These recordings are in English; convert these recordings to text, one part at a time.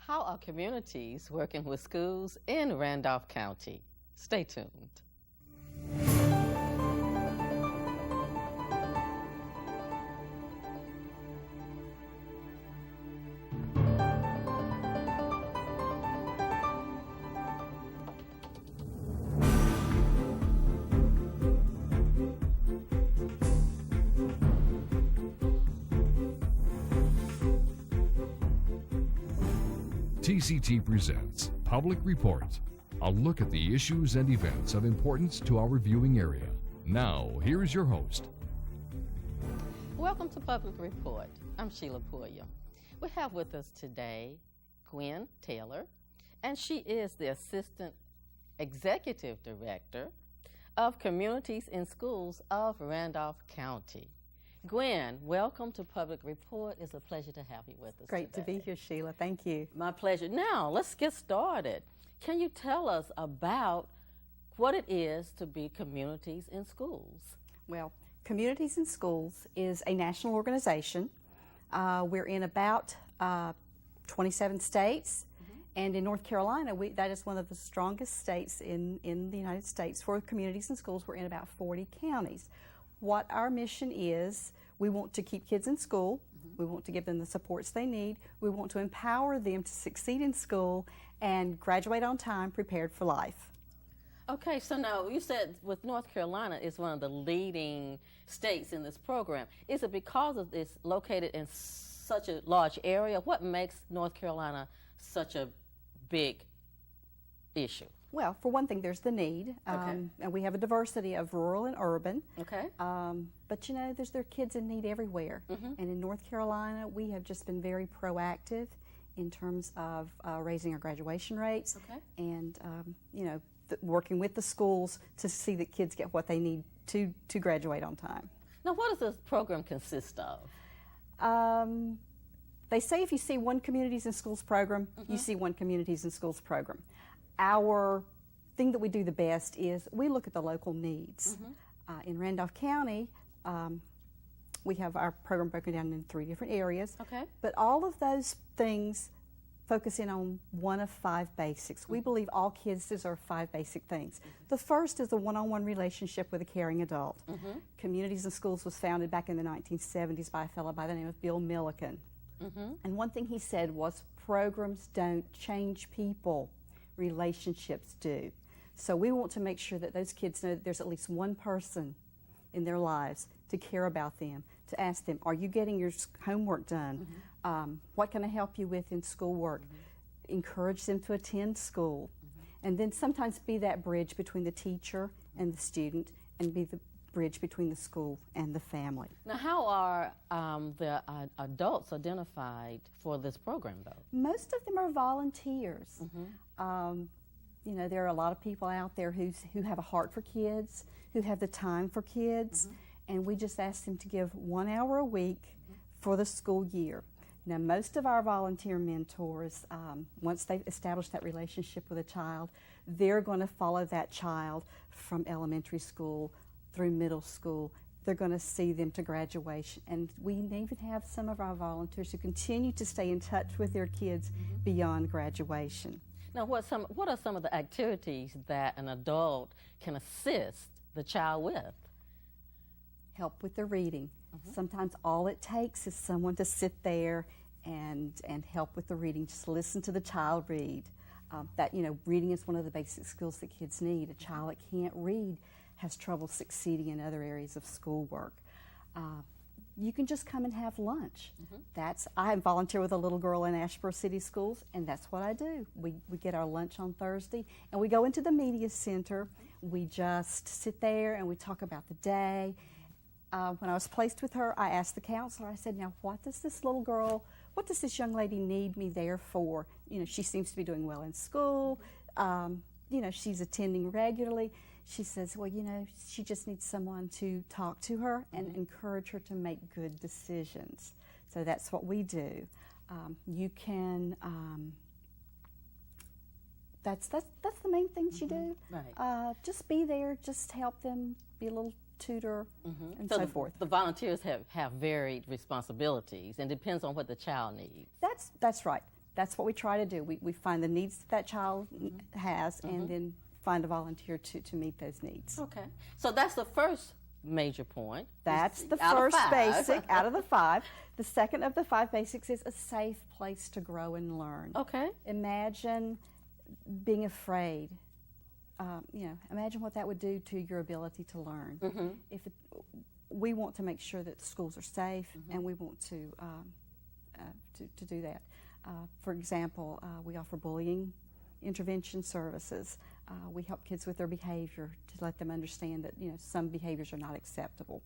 How are communities working with schools in Randolph County? Stay tuned. TCT presents Public Report, a look at the issues and events of importance to our viewing area. Now, here's your host. Welcome to Public Report. I'm Sheila Pulliam. We have with us today Gwen Taylor, and she is the Assistant Executive Director of Communities in Schools of Randolph County. Gwen, welcome to Public Report. It's a pleasure to have you with us Great today. to be here, Sheila. Thank you. My pleasure. Now, let's get started. Can you tell us about what it is to be Communities in Schools? Well, Communities in Schools is a national organization. We're in about 27 states, and in North Carolina, that is one of the strongest states in the United States. For Communities in Schools, we're in about 40 counties. What our mission is, we want to keep kids in school. We want to give them the supports they need. We want to empower them to succeed in school and graduate on time, prepared for life. Okay, so now you said with North Carolina is one of the leading states in this program. Is it because of this located in such a large area? What makes North Carolina such a big issue? Well, for one thing, there's the need, and we have a diversity of rural and urban. Okay. But you know, there are kids in need everywhere. And in North Carolina, we have just been very proactive in terms of raising our graduation rates and you know, working with the schools to see that kids get what they need to graduate on time. Now, what does this program consist of? They say if you see one Communities in Schools program, you see one Communities in Schools program. Our thing that we do the best is we look at the local needs. In Randolph County, we have our program broken down in 3 different areas. But all of those things focus in on one of 5 basics. We believe all kids deserve 5 basic things. The first is a one-on-one relationship with a caring adult. Communities in Schools was founded back in the 1970s by a fellow by the name of Bill Milliken. And one thing he said was, programs don't change people, relationships do. So we want to make sure that those kids know that there's at least one person in their lives to care about them, to ask them, are you getting your homework done? What can I help you with in schoolwork? Encourage them to attend school. And then sometimes be that bridge between the teacher and the student, and be the bridge between the school and the family. Now, how are the adults identified for this program, though? Most of them are volunteers. You know, there are a lot of people out there who have a heart for kids, who have the time for kids, and we just ask them to give 1 hour a week for the school year. Now, most of our volunteer mentors, once they've established that relationship with a child, they're going to follow that child from elementary school through middle school. They're going to see them to graduation. And we even have some of our volunteers who continue to stay in touch with their kids beyond graduation. Now, what are some of the activities that an adult can assist the child with? Help with the reading. Sometimes all it takes is someone to sit there and help with the reading. Just listen to the child read. That, you know, reading is one of the basic skills that kids need. A child that can't read has trouble succeeding in other areas of schoolwork. You can just come and have lunch. I volunteer with a little girl in Asheboro City Schools, and that's what I do. We get our lunch on Thursday, and we go into the media center. We just sit there and we talk about the day. When I was placed with her, I asked the counselor, I said, now what does this young lady need me there for? You know, she seems to be doing well in school. You know, she's attending regularly. She says, well, you know, she just needs someone to talk to her and encourage her to make good decisions. So that's what we do. You can, that's the main things you do. Just be there, just help them, be a little tutor, and so forth. The volunteers have varied responsibilities, and depends on what the child needs. That's right. That's what we try to do. We find the needs that child has and then find a volunteer to meet those needs. Okay. So that's the first major point. That's the Out of first 5. basic out of the 5. The second of the 5 basics is a safe place to grow and learn. Okay. Imagine being afraid. Imagine what that would do to your ability to learn. We want to make sure that the schools are safe, and we want to do that. For example, we offer bullying intervention services. We help kids with their behavior to let them understand that some behaviors are not acceptable.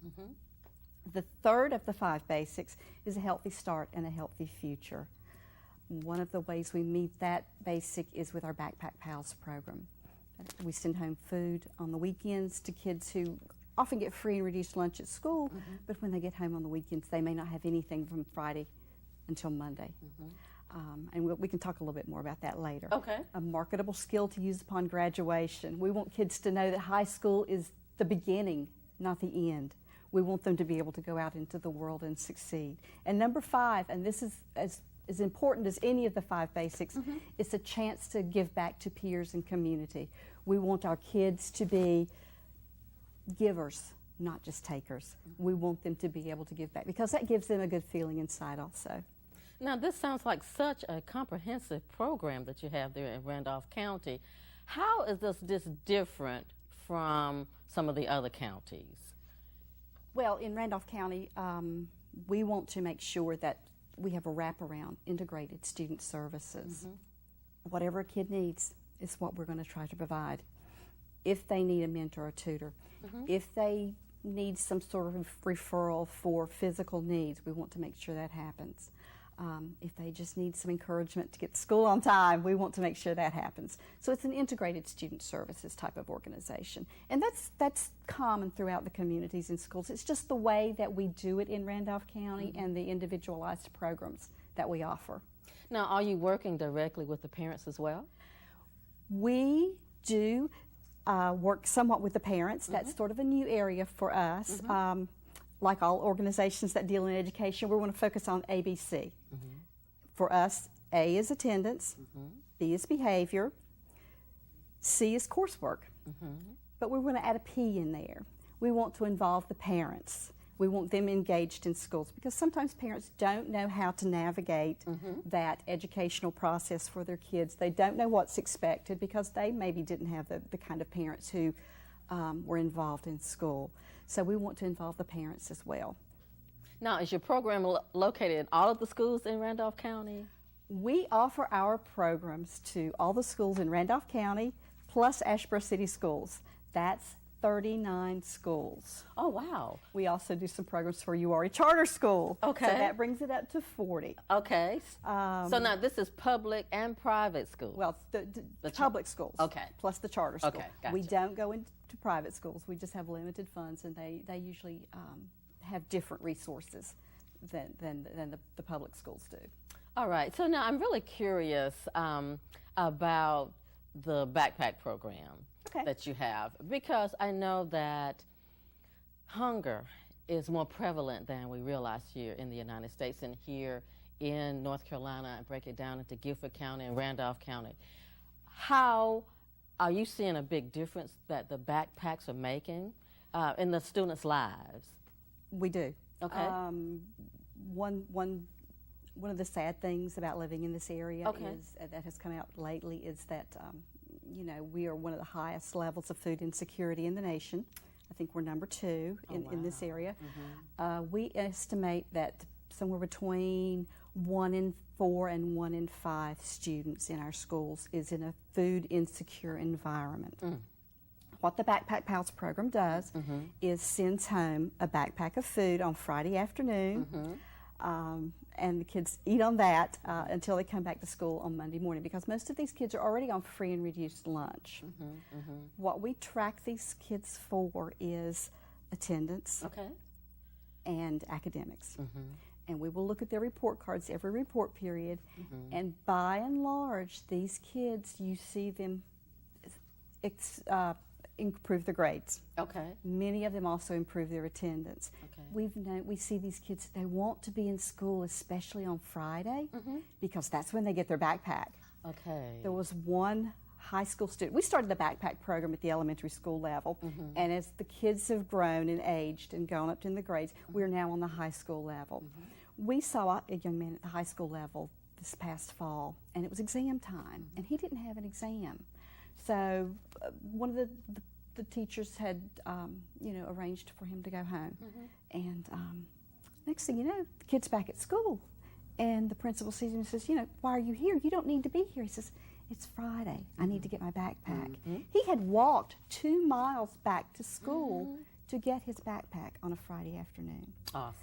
The third of the 5 basics is a healthy start and a healthy future. One of the ways we meet that basic is with our Backpack Pals program. We send home food on the weekends to kids who often get free and reduced lunch at school, but when they get home on the weekends, they may not have anything from Friday until Monday. And we can talk a little bit more about that later. Okay. A marketable skill to use upon graduation. We want kids to know that high school is the beginning, not the end. We want them to be able to go out into the world and succeed. And number 5, and this is as important as any of the 5 basics, it's a chance to give back to peers and community. We want our kids to be givers, not just takers. We want them to be able to give back because that gives them a good feeling inside also. Now, this sounds like such a comprehensive program that you have there in Randolph County. How is this different from some of the other counties? Well, in Randolph County, we want to make sure that we have a wraparound, integrated student services. Whatever a kid needs is what we're going to try to provide. If they need a mentor or tutor, if they need some sort of referral for physical needs, we want to make sure that happens. If they just need some encouragement to get to school on time, we want to make sure that happens. So it's an integrated student services type of organization. And that's common throughout the communities and schools. It's just the way that we do it in Randolph County and the individualized programs that we offer. Now, are you working directly with the parents as well? We do work somewhat with the parents. That's sort of a new area for us. Like all organizations that deal in education, we want to focus on ABC. For us, A is attendance, B is behavior, C is coursework. But we want to add a P in there. We want to involve the parents. We want them engaged in schools because sometimes parents don't know how to navigate that educational process for their kids. They don't know what's expected because they maybe didn't have the kind of parents who were involved in school. So we want to involve the parents as well. Now, is your program located in all of the schools in Randolph County? We offer our programs to all the schools in Randolph County plus Asheboro City schools. That's 39 schools. Oh, wow. We also do some programs for URE Charter School. Okay. So that brings it up to 40. Okay. So now this is public and private schools? Well, the public schools. Okay. Plus the charter school. Okay, gotcha. We don't go into private schools. We just have limited funds, and they usually have different resources than the public schools do. All right. So now I'm really curious about the backpack program that you have, because I know that hunger is more prevalent than we realize here in the United States and here in North Carolina, and break it down into Guilford County and Randolph County. How are you seeing a big difference that the backpacks are making in the students' lives? We do. Okay. One of the sad things about living in this area is that has come out lately is that we are one of the highest levels of food insecurity in the nation. I think we're number 2 in this area. We estimate that somewhere between 1 in 4 and 1 in 5 students in our schools is in a food insecure environment. What the Backpack Pals program does is sends home a backpack of food on Friday afternoon, and the kids eat on that until they come back to school on Monday morning, because most of these kids are already on free and reduced lunch. What we track these kids for is attendance and academics. And we will look at their report cards every report period, and by and large, these kids, you see them improve their grades. Okay. Many of them also improve their attendance. Okay. We see these kids, they want to be in school, especially on Friday, because that's when they get their backpack. Okay. There was one high school student. We started the backpack program at the elementary school level, and as the kids have grown and aged and gone up in the grades, we're now on the high school level. We saw a young man at the high school level this past fall, and it was exam time, and he didn't have an exam. So one of the teachers had, arranged for him to go home. And next thing you know, the kid's back at school, and the principal sees him and says, why are you here? You don't need to be here. He says, it's Friday. I need to get my backpack. He had walked 2 miles back to school to get his backpack on a Friday afternoon. Awesome.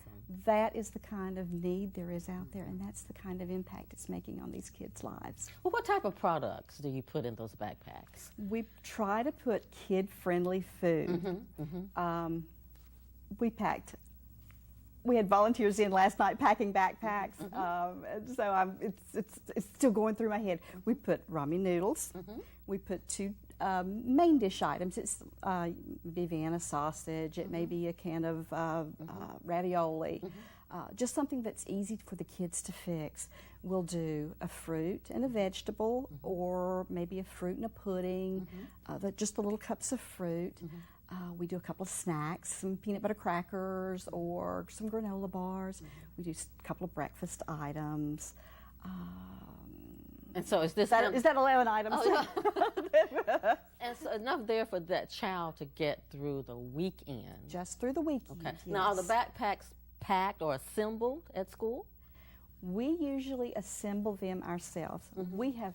That is the kind of need there is out there, and that's the kind of impact it's making on these kids' lives. Well, what type of products do you put in those backpacks? We try to put kid-friendly food. We had volunteers in last night packing backpacks, so it's still going through my head. We put ramen noodles. We put 2 main dish items. It's Vienna sausage. It may be a can of ravioli. Just something that's easy for the kids to fix. We'll do a fruit and a vegetable, or maybe a fruit and a pudding, just the little cups of fruit. We do a couple of snacks, some peanut butter crackers or some granola bars. We do a couple of breakfast items. And so is that 11 items? Oh, yeah. And so enough there for that child to get through the weekend. Just through the weekend. Okay. Yes. Now, are the backpacks packed or assembled at school? We usually assemble them ourselves. We have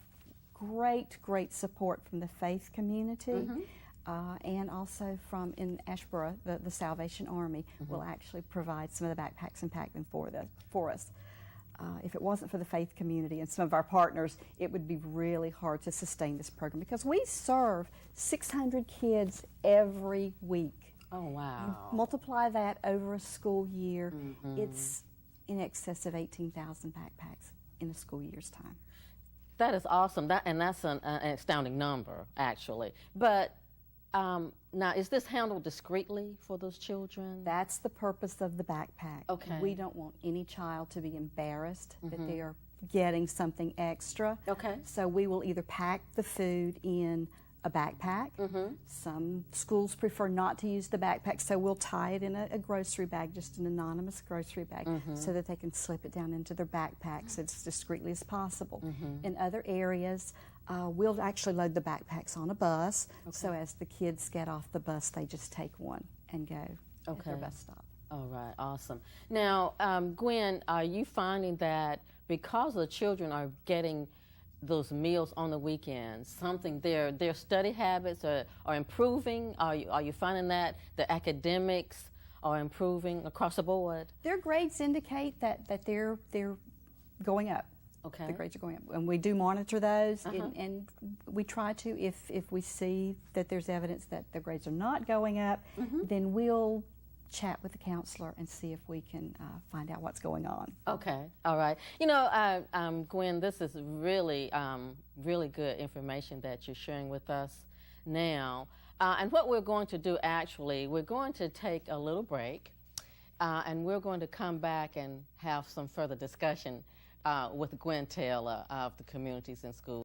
great support from the faith community. And also from in Ashboro, the Salvation Army will actually provide some of the backpacks and pack them for us. If it wasn't for the faith community and some of our partners, it would be really hard to sustain this program, because we serve 600 kids every week. Oh, wow. Multiply that over a school year, it's in excess of 18,000 backpacks in a school year's time. That is awesome, and that's an astounding number, actually. But now, is this handled discreetly for those children? That's the purpose of the backpack. Okay. We don't want any child to be embarrassed that they are getting something extra. Okay. So we will either pack the food in a backpack. Some schools prefer not to use the backpack, so we'll tie it in a grocery bag, just an anonymous grocery bag, so that they can slip it down into their backpacks as discreetly as possible. In other areas, we'll actually load the backpacks on a bus, so as the kids get off the bus, they just take one and go at their bus stop. All right, awesome. Now, Gwen, are you finding that because the children are getting those meals on the weekends, something their study habits are improving? Are you finding that the academics are improving across the board? Their grades indicate that they're going up. Okay. The grades are going up, and we do monitor those, and we try to, if we see that there's evidence that the grades are not going up, then we'll chat with the counselor and see if we can find out what's going on. Okay, all right. Gwen, this is really, really good information that you're sharing with us now. And what we're going to do, actually, we're going to take a little break, and we're going to come back and have some further discussion with Gwen Taylor of the Communities in Schools.